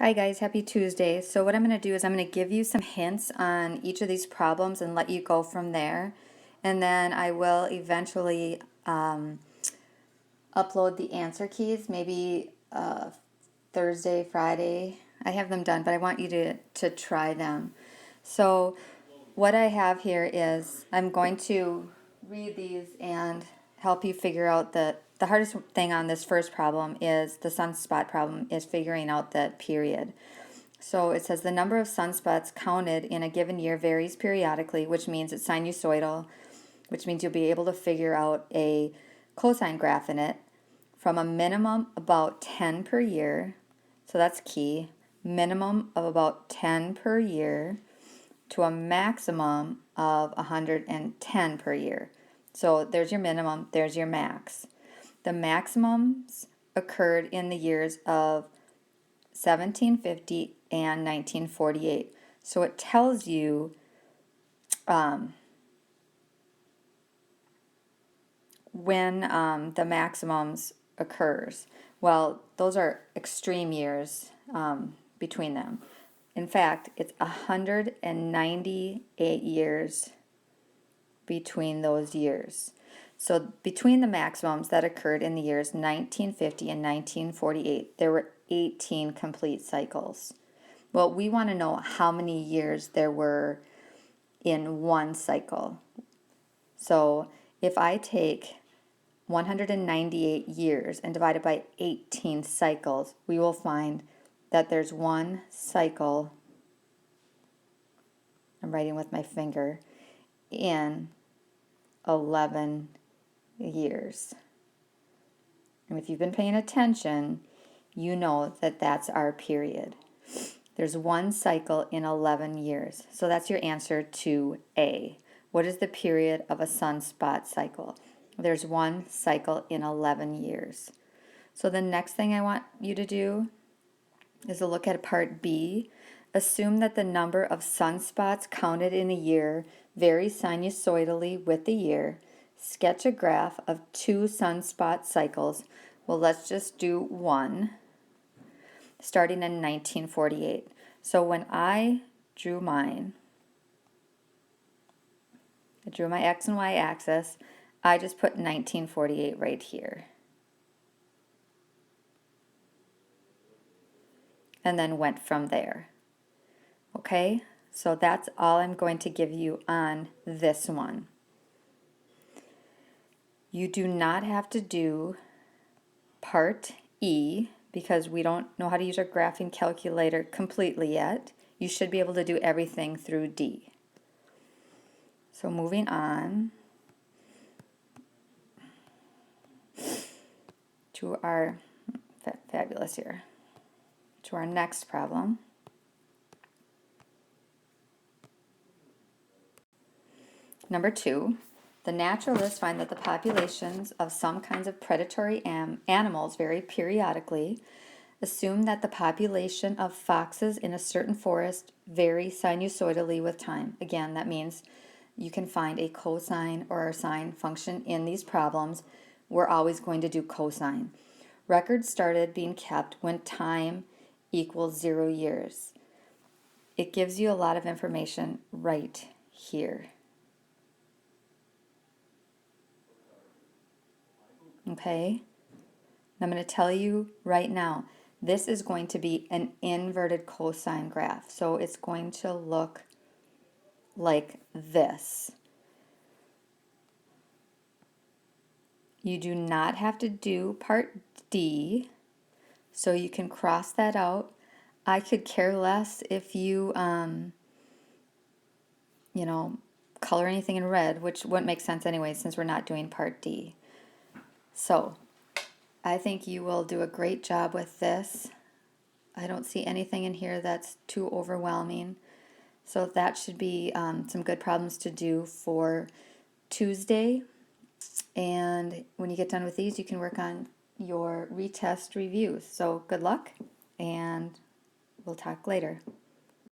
Hi guys, happy Tuesday. So what I'm going to do is I'm going to give you some hints on each of these problems and let you go from there. And then I will eventually upload the answer keys, maybe Thursday, Friday. I have them done, but I want you to try them. So what I have here is I'm going to read these and help you figure out the hardest thing on this first problem is the sunspot problem is figuring out the period. So it says the number of sunspots counted in a given year varies periodically, which means it's sinusoidal, which means you'll be able to figure out a cosine graph in it from a minimum about 10 per year. So that's key. Minimum of about 10 per year to a maximum of 110 per year. So there's your minimum, there's your max. The maximums occurred in the years of 1750 and 1948. So it tells you when the maximums occurs. Well, those are extreme years between them. In fact, it's 198 years between those years. So between the maximums that occurred in the years 1950 and 1948, there were 18 complete cycles. Well, we want to know how many years there were in one cycle. So if I take 198 years and divide it by 18 cycles, we will find that there's one cycle, I'm writing with my finger, in 11 years. And if you've been paying attention, you know that that's our period. There's one cycle in 11 years. So that's your answer to A. What is the period of a sunspot cycle? There's one cycle in 11 years. So the next thing I want you to do is to look at part B. Assume that the number of sunspots counted in a year varies sinusoidally with the year. Sketch a graph of 2 sunspot cycles. Well, let's just do one, starting in 1948. So when I drew mine, I drew my X and Y axis, I just put 1948 right here. And then went from there. Okay, so that's all I'm going to give you on this one. You do not have to do part E because we don't know how to use our graphing calculator completely yet. You should be able to do everything through D. So moving on to our, fabulous here, to our next problem. Number 2, the naturalists find that the populations of some kinds of predatory animals vary periodically. Assume that the population of foxes in a certain forest vary sinusoidally with time. Again, that means you can find a cosine or a sine function in these problems. We're always going to do cosine. Records started being kept when time equals 0 years. It gives you a lot of information right here. Okay? I'm going to tell you right now, this is going to be an inverted cosine graph. So it's going to look like this. You do not have to do part D, so you can cross that out. I could care less if you, color anything in red, which wouldn't make sense anyway since we're not doing part D. So I think you will do a great job with this. I don't see anything in here that's too overwhelming. So that should be some good problems to do for Tuesday. And when you get done with these, you can work on your retest reviews. So good luck, and we'll talk later.